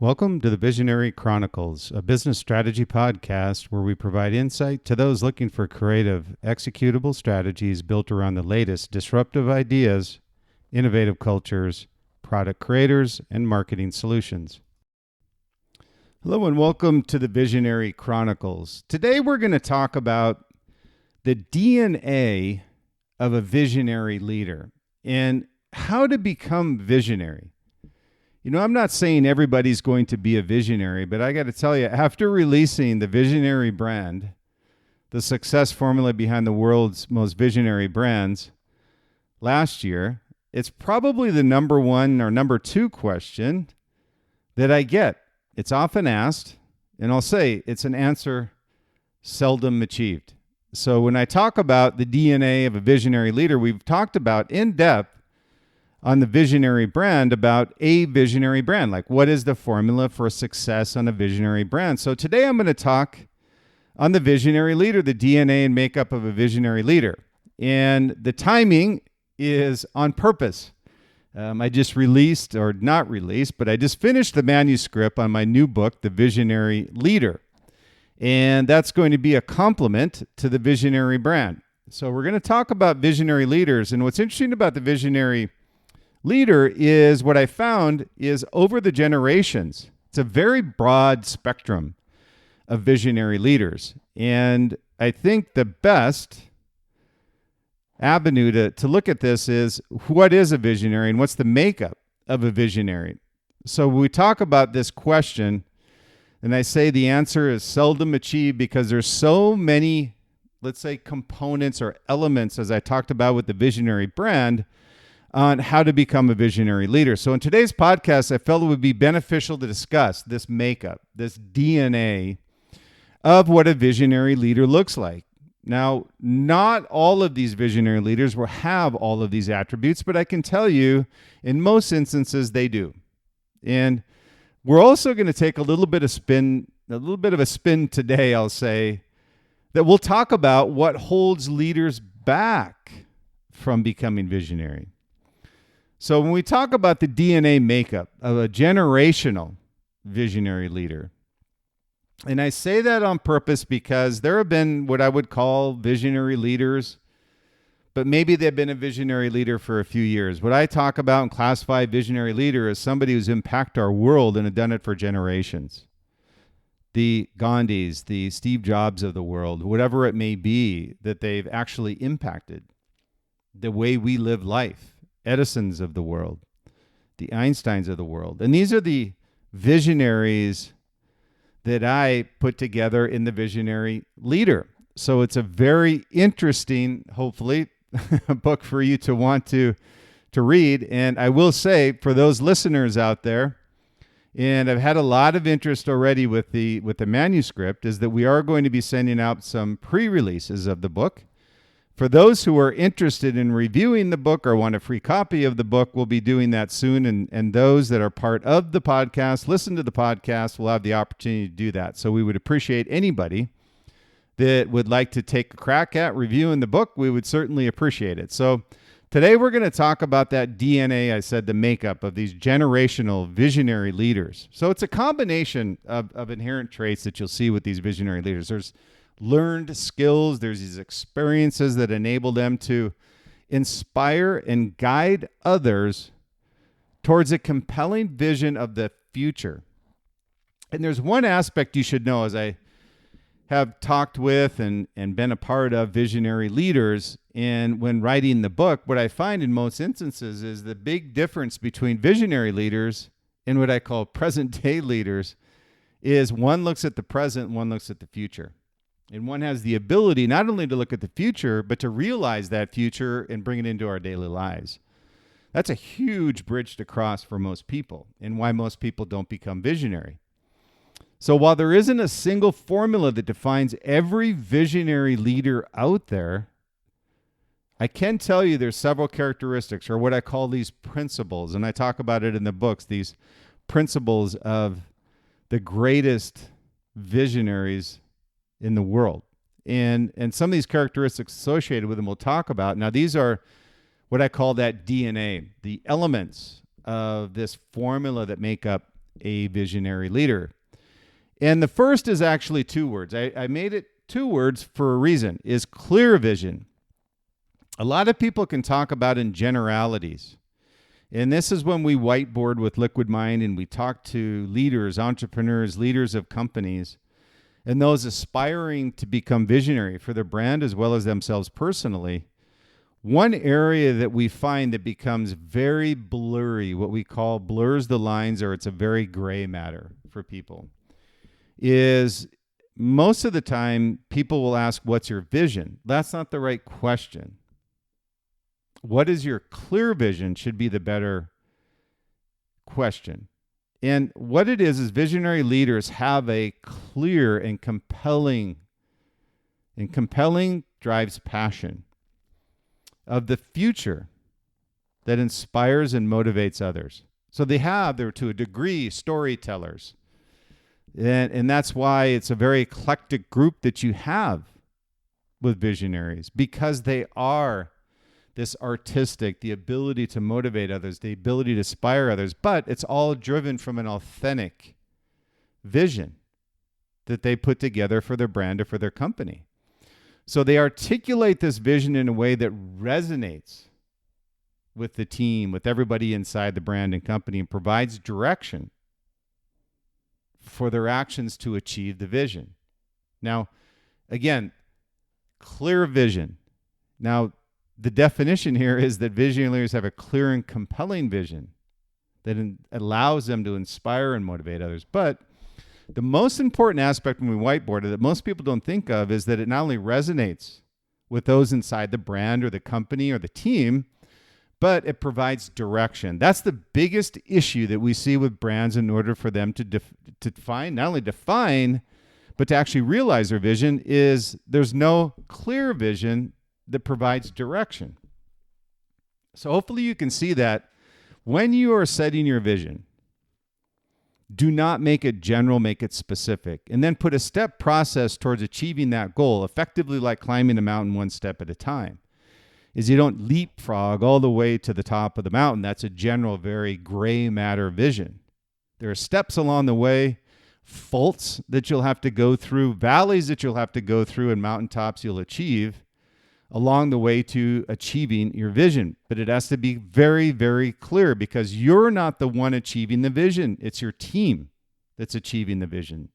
Welcome to the Visionary Chronicles, a business strategy podcast where we provide insight to those looking for creative, executable strategies built around the latest disruptive ideas, innovative cultures, product creators, and marketing solutions. Hello and welcome to the Visionary Chronicles. Today we're going to talk about the DNA of a visionary leader and how to become visionary. You know, I'm not saying everybody's going to be a visionary, but I got to tell you, after releasing the visionary brand, the success formula behind the world's most visionary brands last year, it's probably the number one or number two question that I get. It's often asked, and I'll say it's an answer seldom achieved. So when I talk about the DNA of a visionary leader, we've talked about in depth on the visionary brand about a visionary brand. Like, what is the formula for success on a visionary brand? So today I'm going to talk on the visionary leader, the DNA and makeup of a visionary leader. And the timing is on purpose. I just released, or not released, but I just finished the manuscript on my new book, The Visionary Leader. And that's going to be a complement to the visionary brand. So we're going to talk about visionary leaders. And what's interesting about the visionary leader is what I found is over the generations, it's a very broad spectrum of visionary leaders. And I think the best avenue to look at this is what is a visionary and what's the makeup of a visionary. So when we talk about this question, and I say the answer is seldom achieved because there's so many, let's say, components or elements, as I talked about with the visionary brand, on how to become a visionary leader. So in today's podcast, I felt it would be beneficial to discuss this makeup, this DNA of what a visionary leader looks like. Now, not all of these visionary leaders will have all of these attributes, but I can tell you in most instances they do. And we're also going to take a little bit of a spin today, I'll say, that we'll talk about what holds leaders back from becoming visionary. So when we talk about the DNA makeup of a generational visionary leader, and I say that on purpose because there have been what I would call visionary leaders, but maybe they've been a visionary leader for a few years. What I talk about and classify a visionary leader as somebody who's impacted our world and have done it for generations. The Gandhis, the Steve Jobs of the world, whatever it may be that they've actually impacted the way we live life. Edisons of the world, the Einsteins of the world. And these are the visionaries that I put together in the visionary leader. So it's a very interesting, hopefully, book for you to want to read. And I will say, for those listeners out there, and I've had a lot of interest already with the manuscript, is that we are going to be sending out some pre-releases of the book. For those who are interested in reviewing the book or want a free copy of the book, we'll be doing that soon. And those that are part of the podcast, listen to the podcast, will have the opportunity to do that. So we would appreciate anybody that would like to take a crack at reviewing the book. We would certainly appreciate it. So today we're going to talk about that DNA, I said, the makeup of these generational visionary leaders. So it's a combination of inherent traits that you'll see with these visionary leaders. There's learned skills, there's these experiences that enable them to inspire and guide others towards a compelling vision of the future. And there's one aspect you should know, as I have talked with and been a part of visionary leaders, and when writing the book, what I find in most instances is the big difference between visionary leaders and what I call present day leaders is one looks at the present, one looks at the future. And one has the ability not only to look at the future, but to realize that future and bring it into our daily lives. That's a huge bridge to cross for most people, and why most people don't become visionary. So while there isn't a single formula that defines every visionary leader out there, I can tell you there's several characteristics, or what I call these principles, and I talk about it in the books, these principles of the greatest visionaries in the world. And some of these characteristics associated with them we'll talk about. Now, these are what I call that DNA, the elements of this formula that make up a visionary leader. And the first is actually two words. I made it two words for a reason, is clear vision. A lot of people can talk about in generalities. And this is when we whiteboard with Liquid Mind and we talk to leaders, entrepreneurs, leaders of companies, and those aspiring to become visionary for their brand as well as themselves personally. One area that we find that becomes very blurry, what we call blurs the lines, or it's a very gray matter for people, is most of the time people will ask, what's your vision? That's not the right question. What is your clear vision should be the better question. And what it is visionary leaders have a clear and compelling drives passion of the future that inspires and motivates others. So they're to a degree storytellers. And that's why it's a very eclectic group that you have with visionaries, because they are this artistic, the ability to motivate others, the ability to inspire others, but it's all driven from an authentic vision that they put together for their brand or for their company. So they articulate this vision in a way that resonates with the team, with everybody inside the brand and company, and provides direction for their actions to achieve the vision. Now, again, clear vision. Now, the definition here is that visionary leaders have a clear and compelling vision that allows them to inspire and motivate others. But the most important aspect when we whiteboard it that most people don't think of is that it not only resonates with those inside the brand or the company or the team, but it provides direction. That's the biggest issue that we see with brands in order for them to define, not only define, but to actually realize their vision, is there's no clear vision that provides direction. So hopefully you can see that when you are setting your vision, do not make it general, make it specific, and then put a step process towards achieving that goal, effectively like climbing a mountain one step at a time. Is you don't leapfrog all the way to the top of the mountain. That's a general, very gray matter vision. There are steps along the way, faults that you'll have to go through, valleys that you'll have to go through, and mountaintops you'll achieve along the way to achieving your vision. But it has to be very, very clear, because you're not the one achieving the vision. It's your team that's achieving the vision.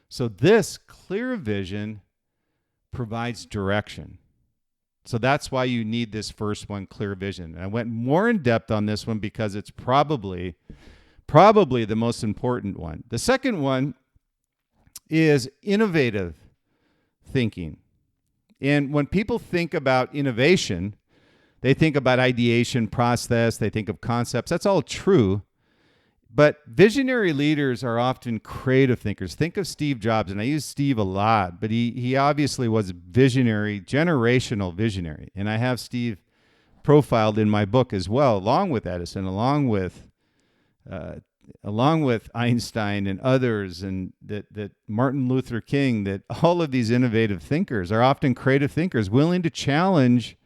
So this clear vision provides direction. So that's why you need this first one, clear vision. And I went more in depth on this one because it's probably the most important one. The second one is innovative thinking. And when people think about innovation, they think about ideation process, they think of concepts. That's all true. But visionary leaders are often creative thinkers. Think of Steve Jobs, and I use Steve a lot, but he obviously was visionary, generational visionary. And I have Steve profiled in my book as well, along with Edison, along with Einstein and others, and that Martin Luther King, that all of these innovative thinkers are often creative thinkers, willing to challenge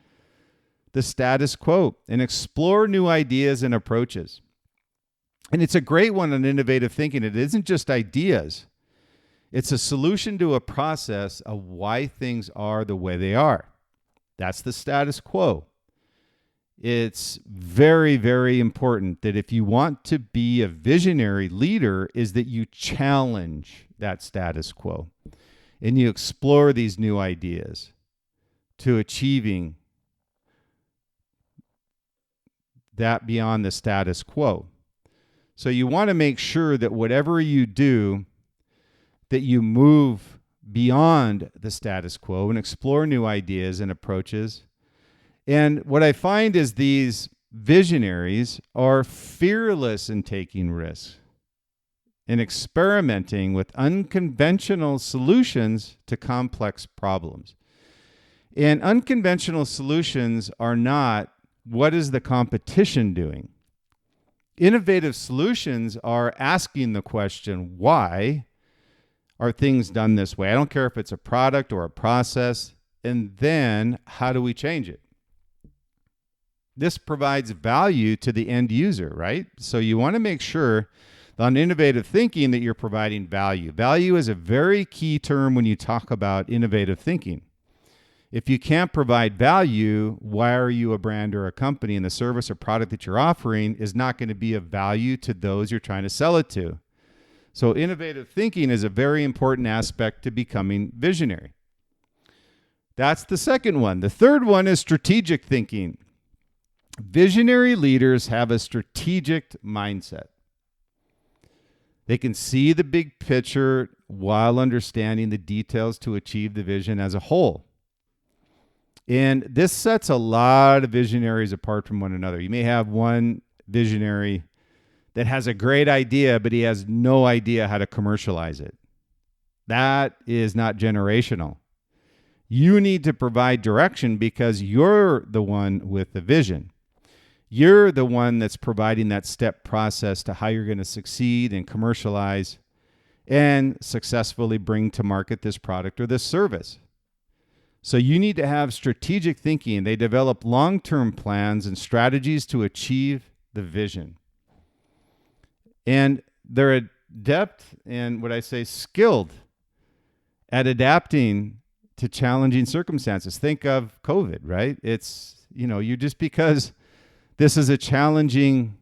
the status quo and explore new ideas and approaches. And it's a great one on innovative thinking. It isn't just ideas. It's a solution to a process of why things are the way they are. That's the status quo. It's very, very important that if you want to be a visionary leader, is that you challenge that status quo and you explore these new ideas to achieving that beyond the status quo. So you want to make sure that whatever you do, that you move beyond the status quo and explore new ideas and approaches. And what I find is these visionaries are fearless in taking risks and experimenting with unconventional solutions to complex problems. And unconventional solutions are not, what is the competition doing? Innovative solutions are asking the question, why are things done this way? I don't care if it's a product or a process, and then how do we change it? This provides value to the end user, right? So you want to make sure On innovative thinking, that you're providing value. Value is a very key term when you talk about innovative thinking. If you can't provide value, why are you a brand or a company? And the service or product that you're offering is not going to be of value to those you're trying to sell it to. So innovative thinking is a very important aspect to becoming visionary. That's the second one. The third one is strategic thinking. Visionary leaders have a strategic mindset. They can see the big picture while understanding the details to achieve the vision as a whole. And this sets a lot of visionaries apart from one another. You may have one visionary that has a great idea, but he has no idea how to commercialize it. That is not generational. You need to provide direction because you're the one with the vision. You're the one that's providing that step process to how you're going to succeed and commercialize and successfully bring to market this product or this service. So you need to have strategic thinking. They develop long-term plans and strategies to achieve the vision. And they're adept and skilled at adapting to challenging circumstances. Think of COVID, right? It's, you just because this is a challenging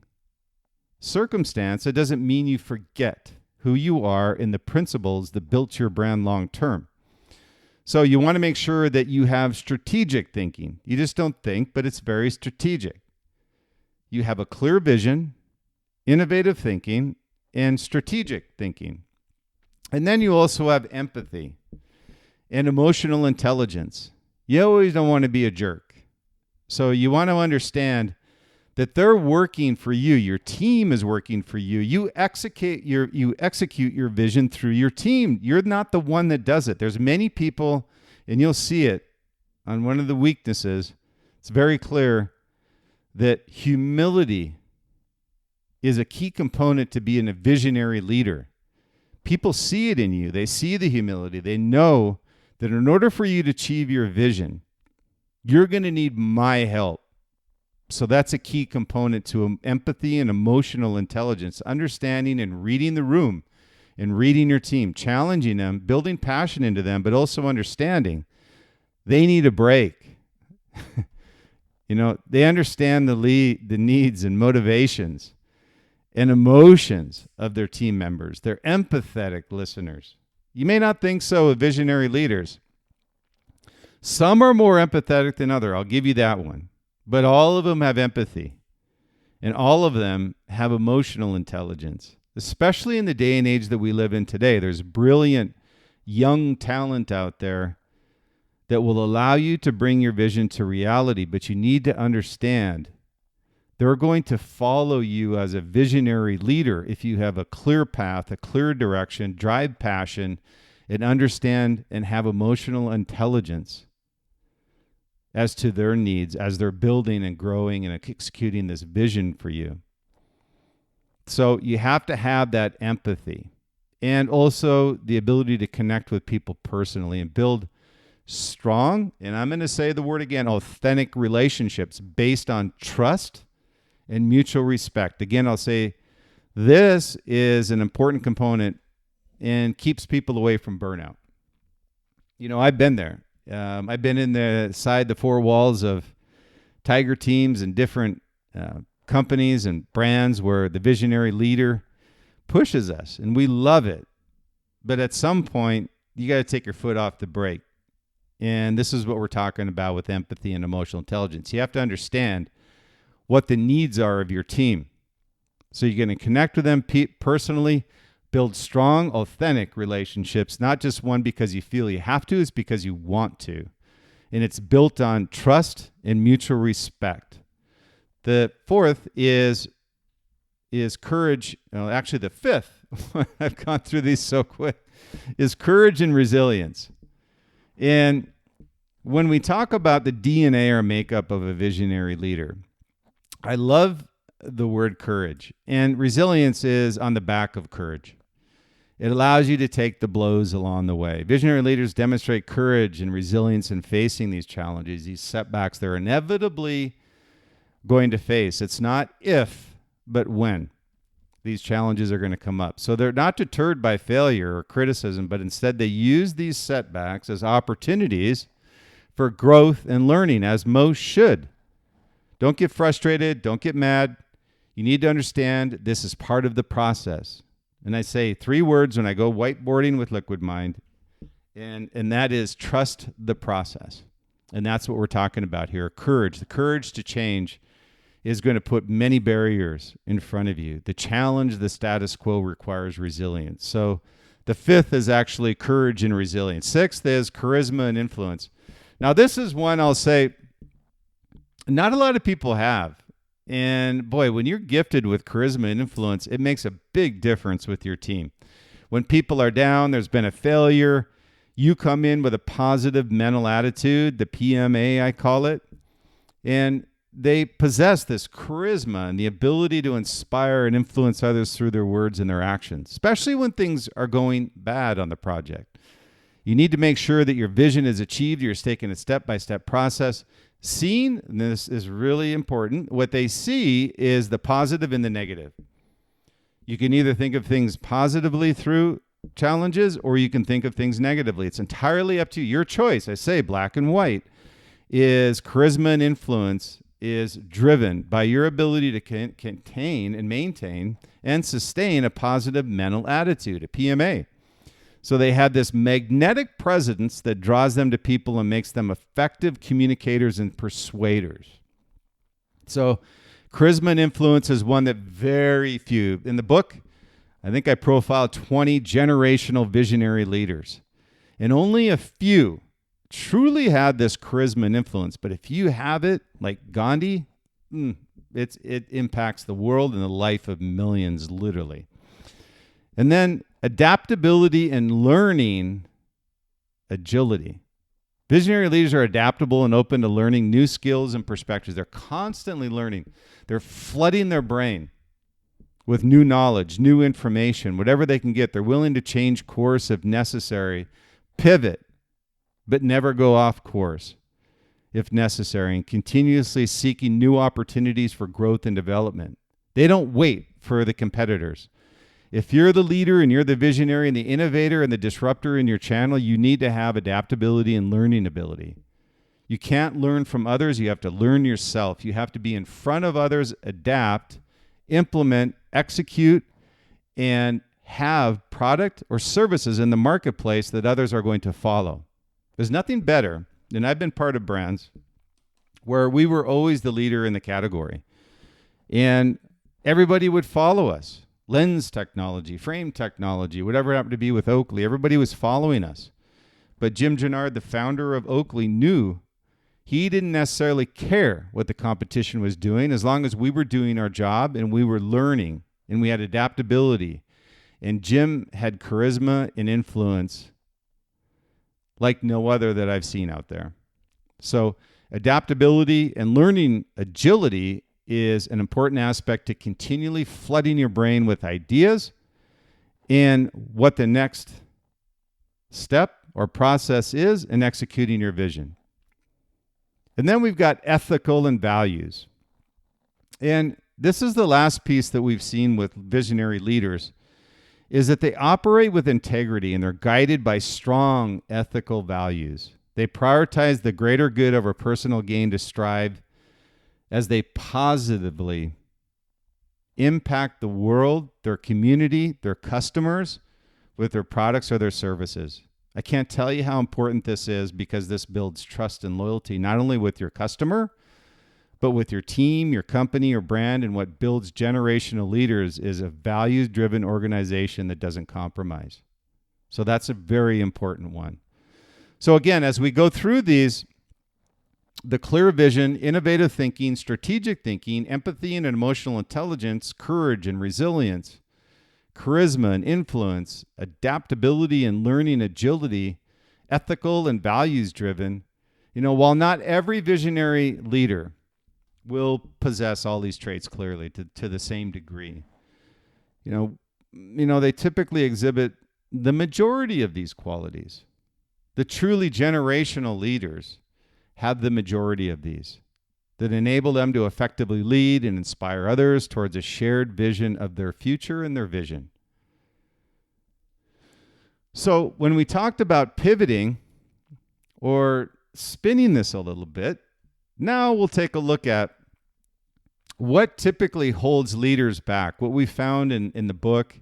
circumstance, it doesn't mean you forget who you are and the principles that built your brand long term. So you want to make sure that you have strategic thinking. You just don't think, but it's very strategic. You have a clear vision, innovative thinking, and strategic thinking. And then you also have empathy and emotional intelligence. You always don't want to be a jerk. So you want to understand that they're working for you. Your team is working for you. You execute your vision through your team. You're not the one that does it. There's many people, and you'll see it on one of the weaknesses. It's very clear that humility is a key component to being a visionary leader. People see it in you. They see the humility. They know that in order for you to achieve your vision, you're going to need my help. So that's a key component to empathy and emotional intelligence, understanding and reading the room and reading your team, challenging them, building passion into them, but also understanding they need a break. They understand the needs and motivations and emotions of their team members. They're empathetic listeners. You may not think so of visionary leaders. Some are more empathetic than others. I'll give you that one. But all of them have empathy, and all of them have emotional intelligence, especially in the day and age that we live in today. There's brilliant young talent out there that will allow you to bring your vision to reality, but you need to understand they're going to follow you as a visionary leader if you have a clear path, a clear direction, drive passion, and understand and have emotional intelligence as to their needs as they're building and growing and executing this vision for you. So you have to have that empathy and also the ability to connect with people personally and build strong, and I'm going to say the word again, authentic relationships based on trust and mutual respect. Again, I'll say this is an important component and keeps people away from burnout. I've been there. I've been inside the four walls of Tiger teams and different companies and brands where the visionary leader pushes us, and we love it. But at some point, you got to take your foot off the brake. And this is what we're talking about with empathy and emotional intelligence. You have to understand what the needs are of your team. So you're going to connect with them personally, build strong, authentic relationships, not just one because you feel you have to, it's because you want to. And it's built on trust and mutual respect. The fourth is courage. Well, actually, the fifth, I've gone through these so quick, is courage and resilience. And when we talk about the DNA or makeup of a visionary leader, I love the word courage. And resilience is on the back of courage. It allows you to take the blows along the way. Visionary leaders demonstrate courage and resilience in facing these challenges, these setbacks they're inevitably going to face. It's not if, but when. these challenges are going to come up. So they're not deterred by failure or criticism, but instead they use these setbacks as opportunities for growth and learning, as most should. Don't get frustrated. Don't get mad. You need to understand this is part of the process. And I say 3 words when I go whiteboarding with Liquid Mind, and that is trust the process. And that's what we're talking about here. Courage. The courage to change is going to put many barriers in front of you. The challenge, the status quo, requires resilience. So the 5th is actually courage and resilience. 6th is charisma and influence. Now, this is one I'll say not a lot of people have. And boy, when you're gifted with charisma and influence, it makes a big difference with your team. When people are down, there's been a failure, you come in with a positive mental attitude, the PMA, I call it, and they possess this charisma and the ability to inspire and influence others through their words and their actions, especially when things are going bad on the project. You need to make sure that your vision is achieved. You're taking a step-by-step process. Seeing, and this is really important, what they see is the positive and the negative. You can either think of things positively through challenges, or you can think of things negatively. It's entirely up to you. Your choice, I say, black and white, is charisma and influence is driven by your ability to contain and maintain and sustain a positive mental attitude, a PMA. So they have this magnetic presence that draws them to people and makes them effective communicators and persuaders. So charisma and influence is one that very few, in the book, I think I profiled 20 generational visionary leaders. And only a few truly had this charisma and influence. But if you have it, like Gandhi, it impacts the world and the life of millions, literally. And then adaptability and learning agility. Visionary leaders are adaptable and open to learning new skills and perspectives. They're constantly learning. They're flooding their brain with new knowledge, new information, whatever they can get. They're willing to change course if necessary, pivot, but never go off course if necessary, and continuously seeking new opportunities for growth and development. They don't wait for the competitors. If you're the leader and you're the visionary and the innovator and the disruptor in your channel, you need to have adaptability and learning ability. You can't learn from others. You have to learn yourself. You have to be in front of others, adapt, implement, execute, and have product or services in the marketplace that others are going to follow. There's nothing better, and I've been part of brands where we were always the leader in the category, and everybody would follow us. Lens technology, frame technology, whatever it happened to be with Oakley, everybody was following us. But Jim Gennard, the founder of Oakley, knew he didn't necessarily care what the competition was doing as long as we were doing our job and we were learning and we had adaptability. And Jim had charisma and influence like no other that I've seen out there. So adaptability and learning agility is an important aspect to continually flooding your brain with ideas and what the next step or process is in executing your vision. And then we've got ethical and values. And this is the last piece that we've seen with visionary leaders, is that they operate with integrity and they're guided by strong ethical values. They prioritize the greater good over personal gain to strive as they positively impact the world, their community, their customers with their products or their services. I can't tell you how important this is because this builds trust and loyalty, not only with your customer, but with your team, your company, your brand. And what builds generational leaders is a values-driven organization that doesn't compromise. So that's a very important one. So again, as we go through these, the clear vision, innovative thinking, strategic thinking, empathy and emotional intelligence, courage and resilience, charisma and influence, adaptability and learning agility, ethical and values-driven. While not every visionary leader will possess all these traits clearly to the same degree, they typically exhibit the majority of these qualities. The truly generational leaders have the majority of these. that enable them to effectively lead and inspire others towards a shared vision of their future and their vision. So when we talked about pivoting or spinning this a little bit, now we'll take a look at what typically holds leaders back. What we found in the book,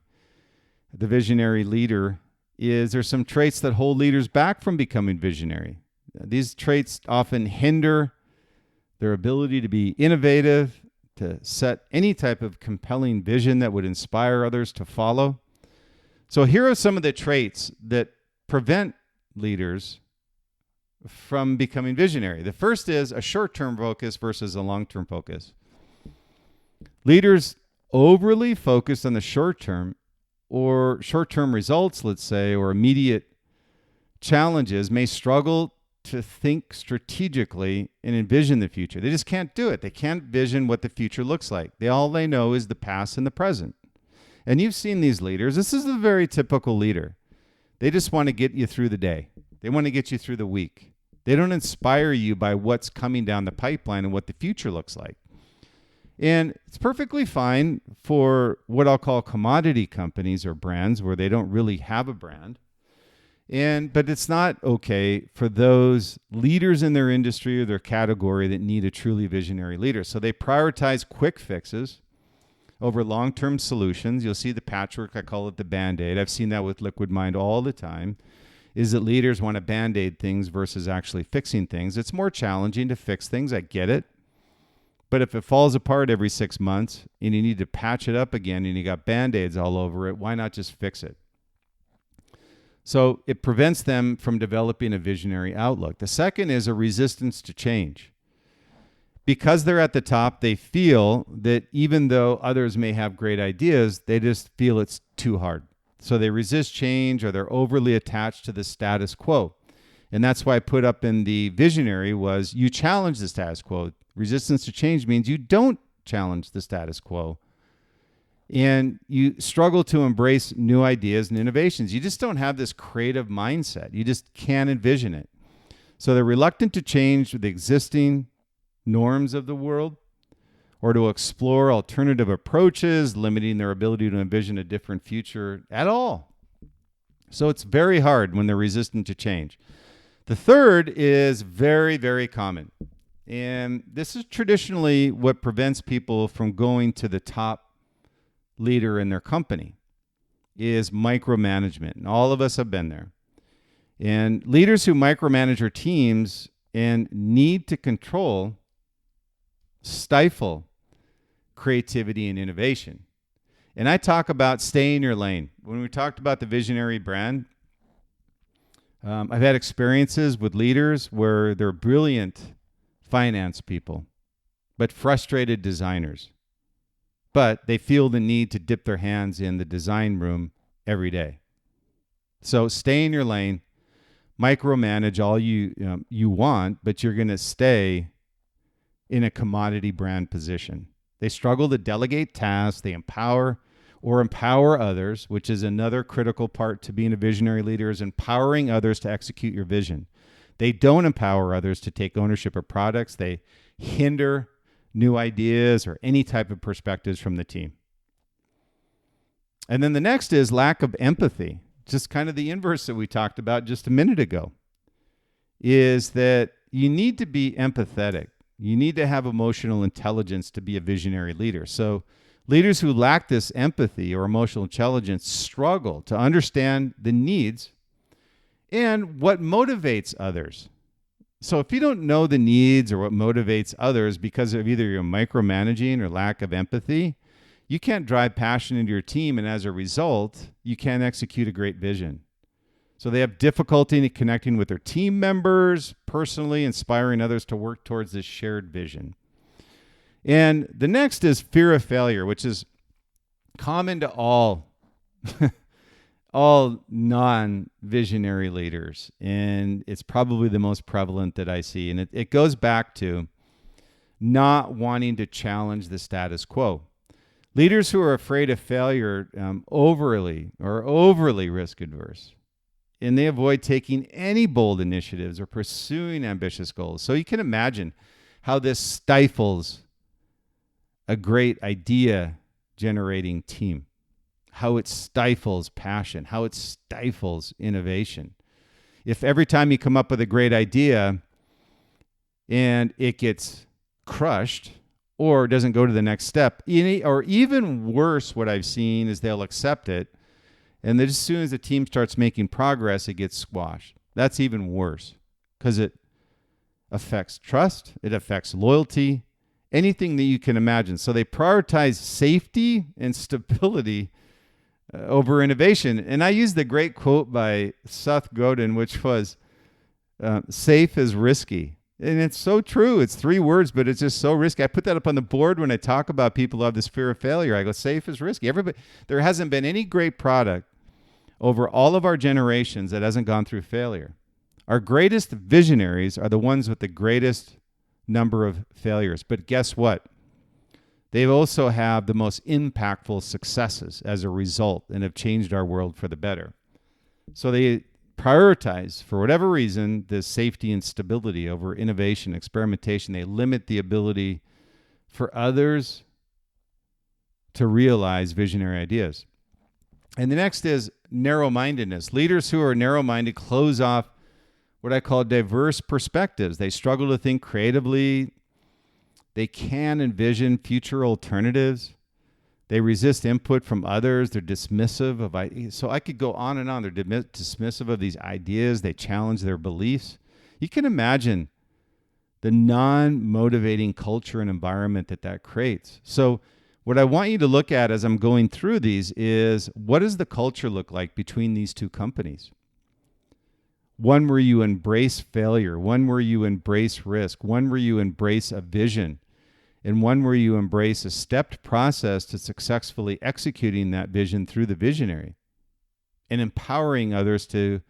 The Visionary Leader, is there's some traits that hold leaders back from becoming visionary. These traits often hinder their ability to be innovative, to set any type of compelling vision that would inspire others to follow. So here are some of the traits that prevent leaders from becoming visionary. The first is a short-term focus versus a long-term focus. Leaders overly focus on the short-term or short-term results, let's say, or immediate challenges may struggle to think strategically and envision the future. They just can't do it. They can't vision what the future looks like. All they know is the past and the present. And you've seen these leaders. This is a very typical leader. They just want to get you through the day. They want to get you through the week. They don't inspire you by what's coming down the pipeline and what the future looks like. And it's perfectly fine for what I'll call commodity companies or brands where they don't really have a brand. But it's not okay for those leaders in their industry or their category that need a truly visionary leader. So they prioritize quick fixes over long-term solutions. You'll see the patchwork, I call it the Band-Aid. I've seen that with Liquid Mind all the time, is that leaders want to Band-Aid things versus actually fixing things. It's more challenging to fix things, I get it. But if it falls apart every 6 months and you need to patch it up again and you got Band-Aids all over it, why not just fix it? So it prevents them from developing a visionary outlook. The second is a resistance to change. Because they're at the top, they feel that even though others may have great ideas, they just feel it's too hard. So they resist change or they're overly attached to the status quo. And that's why I put up in the visionary was you challenge the status quo. Resistance to change means you don't challenge the status quo. And you struggle to embrace new ideas and innovations. You just don't have this creative mindset. You just can't envision it. So they're reluctant to change the existing norms of the world or to explore alternative approaches, limiting their ability to envision a different future at all. So it's very hard when they're resistant to change. The third is very, very common. And this is traditionally what prevents people from going to the top leader in their company is micromanagement. And all of us have been there. And leaders who micromanage their teams and need to control stifle creativity and innovation. And I talk about stay in your lane. When we talked about the visionary brand, I've had experiences with leaders where they're brilliant finance people, but frustrated designers. But they feel the need to dip their hands in the design room every day. So stay in your lane, micromanage all you want, but you're going to stay in a commodity brand position. They struggle to delegate tasks. They empower others, which is another critical part to being a visionary leader, is empowering others to execute your vision. They don't empower others to take ownership of products. They hinder new ideas or any type of perspectives from the team. And then the next is lack of empathy. Just kind of the inverse that we talked about just a minute ago, is that you need to be empathetic. You need to have emotional intelligence to be a visionary leader. So leaders who lack this empathy or emotional intelligence struggle to understand the needs and what motivates others. So if you don't know the needs or what motivates others because of either your micromanaging or lack of empathy, you can't drive passion into your team, and as a result, you can't execute a great vision. So they have difficulty in connecting with their team members, personally inspiring others to work towards this shared vision. And the next is fear of failure, which is common to all non-visionary leaders. And it's probably the most prevalent that I see. And it goes back to not wanting to challenge the status quo. Leaders who are afraid of failure overly risk adverse. And they avoid taking any bold initiatives or pursuing ambitious goals. So you can imagine how this stifles a great idea generating team, how it stifles passion, how it stifles innovation. If every time you come up with a great idea and it gets crushed or doesn't go to the next step, or even worse, what I've seen is they'll accept it, and then as soon as the team starts making progress, it gets squashed. That's even worse because it affects trust, it affects loyalty, anything that you can imagine. So they prioritize safety and stability over innovation. And I used the great quote by Seth Godin, which was, safe is risky. And it's so true. It's 3 words, but it's just so risky. I put that up on the board when I talk about people who have this fear of failure. I go, safe is risky. There hasn't been any great product over all of our generations that hasn't gone through failure. Our greatest visionaries are the ones with the greatest number of failures. But guess what? They also have the most impactful successes as a result and have changed our world for the better. So they prioritize, for whatever reason, the safety and stability over innovation, experimentation. They limit the ability for others to realize visionary ideas. And the next is narrow-mindedness. Leaders who are narrow-minded close off what I call diverse perspectives. They struggle to think creatively. They can envision future alternatives. They resist input from others. They're dismissive of ideas. So I could go on and on. They're dismissive of these ideas. They challenge their beliefs. You can imagine the non-motivating culture and environment that creates. So what I want you to look at as I'm going through these is, what does the culture look like between these two companies? One where you embrace failure, one where you embrace risk, one where you embrace a vision, and one where you embrace a stepped process to successfully executing that vision through the visionary and empowering others to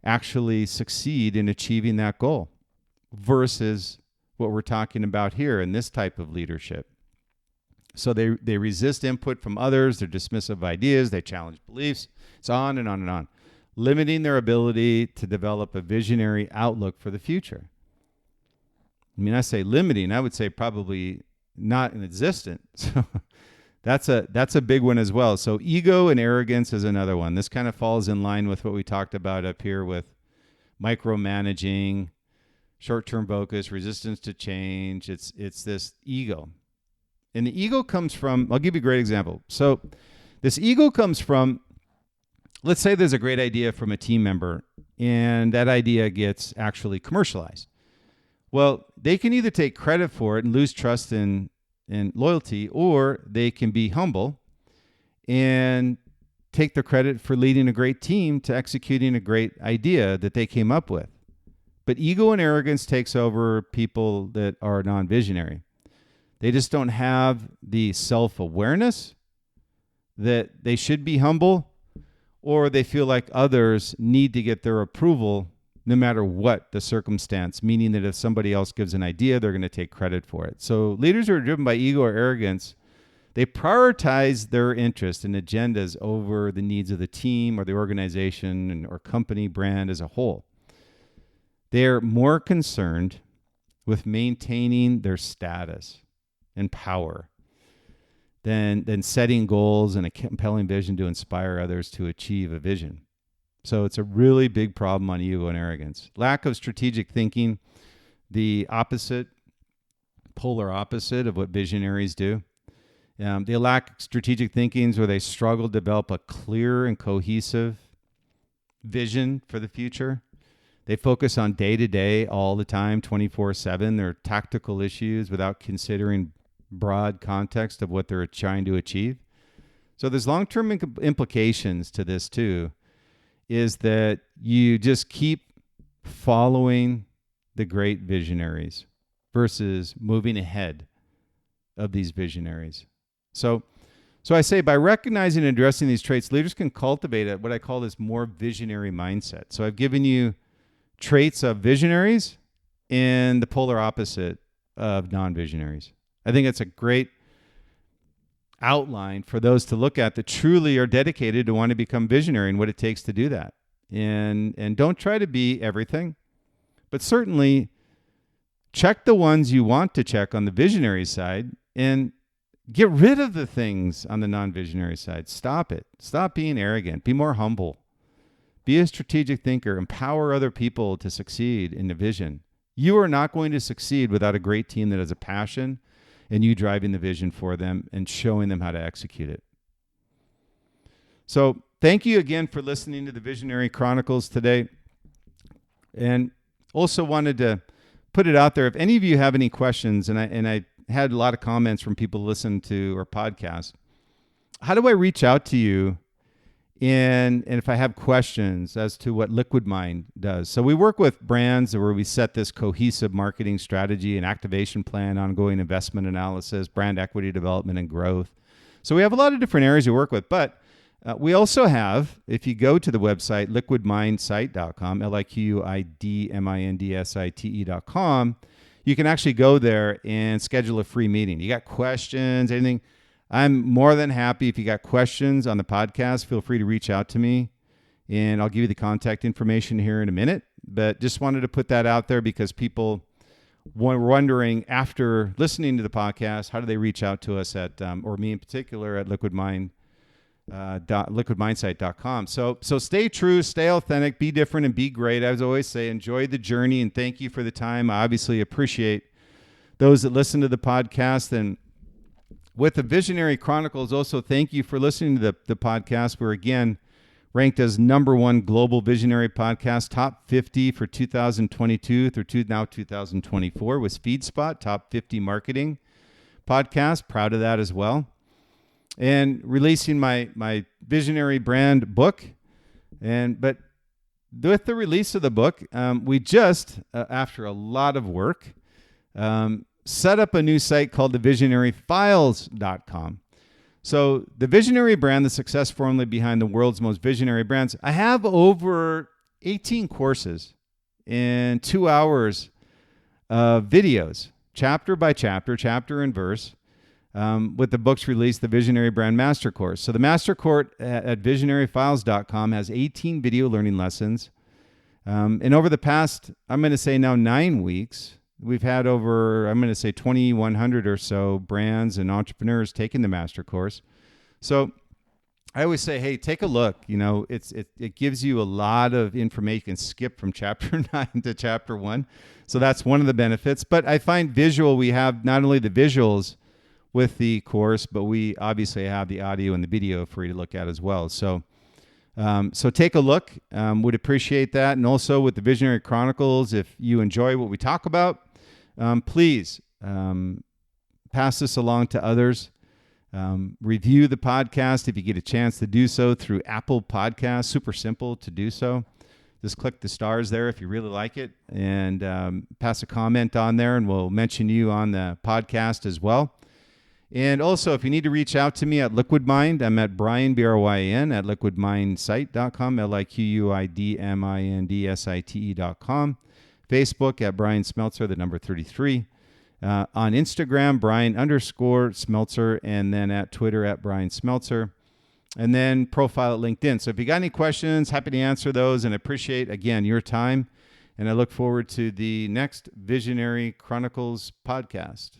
actually succeed in achieving that goal, versus what we're talking about here in this type of leadership. So they resist input from others, they're dismissive of ideas, they challenge beliefs, it's on and on and on, limiting their ability to develop a visionary outlook for the future. I mean, I say limiting, I would say probably not inexistent. So that's a big one as well. So ego and arrogance is another one. This kind of falls in line with what we talked about up here with micromanaging, short-term focus, resistance to change. It's this ego. And the ego comes from, I'll give you a great example. So this ego comes from, let's say there's a great idea from a team member and that idea gets actually commercialized. Well, they can either take credit for it and lose trust and loyalty, or they can be humble and take the credit for leading a great team to executing a great idea that they came up with. But ego and arrogance takes over people that are non-visionary. They just don't have the self-awareness that they should be humble, or they feel like others need to get their approval no matter what the circumstance, meaning that if somebody else gives an idea, they're going to take credit for it. So leaders who are driven by ego or arrogance, they prioritize their interests and agendas over the needs of the team or the organization or company brand as a whole. They're more concerned with maintaining their status and power than setting goals and a compelling vision to inspire others to achieve a vision. So it's a really big problem on ego and arrogance. Lack of strategic thinking, the opposite, polar opposite of what visionaries do. They lack strategic thinkings where they struggle to develop a clear and cohesive vision for the future. They focus on day-to-day all the time, 24/7. They're tactical issues without considering broad context of what they're trying to achieve. So there's long-term implications to this too, is that you just keep following the great visionaries versus moving ahead of these visionaries. So I say by recognizing and addressing these traits, leaders can cultivate what I call this more visionary mindset. So I've given you traits of visionaries and the polar opposite of non-visionaries. I think it's a great outline for those to look at that truly are dedicated to want to become visionary and what it takes to do that. And don't try to be everything, but certainly check the ones you want to check on the visionary side and get rid of the things on the non-visionary side. Stop it. Stop being arrogant. Be more humble. Be a strategic thinker. Empower other people to succeed in the vision. You are not going to succeed without a great team that has a passion and you driving the vision for them and showing them how to execute it. So thank you again for listening to the Visionary Chronicles today. And also wanted to put it out there. If any of you have any questions, and I had a lot of comments from people who listen to our podcast, how do I reach out to you? And if I have questions as to what Liquid Mind does. So we work with brands where we set this cohesive marketing strategy and activation plan, ongoing investment analysis, brand equity development, and growth. So we have a lot of different areas we work with, but we also have, if you go to the website, liquidmindsite.com, liquidmindsite.com, you can actually go there and schedule a free meeting. You got questions, anything? I'm more than happy. If you got questions on the podcast, feel free to reach out to me, and I'll give you the contact information here in a minute. But just wanted to put that out there because people were wondering after listening to the podcast, how do they reach out to us at, or me in particular, at liquidmindsite.com. So stay true, stay authentic, be different, and be great. As I always say, enjoy the journey, and thank you for the time. I obviously appreciate those that listen to the podcast. And with the Visionary Chronicles, also thank you for listening to the podcast. We're again ranked as #1 global visionary podcast, top 50 for 2022 through now 2024 with FeedSpot, top 50 marketing podcast. Proud of that as well. And releasing my visionary brand book. But with the release of the book, we just, after a lot of work, set up a new site called thevisionaryfiles.com. So the visionary brand, the success formula behind the world's most visionary brands. I have over 18 courses and 2 hours of videos, chapter by chapter, chapter and verse, with the books released, the Visionary Brand Master Course. So the Master Course at visionaryfiles.com has 18 video learning lessons. And over the past, I'm going to say now 9 weeks, we've had over, I'm going to say 2,100 or so brands and entrepreneurs taking the Master Course. So I always say, hey, take a look. You know, it gives you a lot of information. You can skip from chapter 9 to chapter 1. So that's one of the benefits. But I find visual, we have not only the visuals with the course, but we obviously have the audio and the video for you to look at as well. So take a look. Would appreciate that. And also with the Visionary Chronicles, if you enjoy what we talk about, please pass this along to others. Review the podcast if you get a chance to do so through Apple Podcasts. Super simple to do so. Just click the stars there if you really like it, and pass a comment on there, and we'll mention you on the podcast as well. And also, if you need to reach out to me at Liquid Mind, I'm at Brian, B-R-Y-N, at liquidmindsite.com, liquidmindsite.com. Facebook at Brian Smeltzer, the number 33. On Instagram, Brian_Smeltzer, and then at Twitter at Brian Smeltzer. And then profile at LinkedIn. So if you got any questions, happy to answer those, and appreciate, again, your time. And I look forward to the next Visionary Chronicles podcast.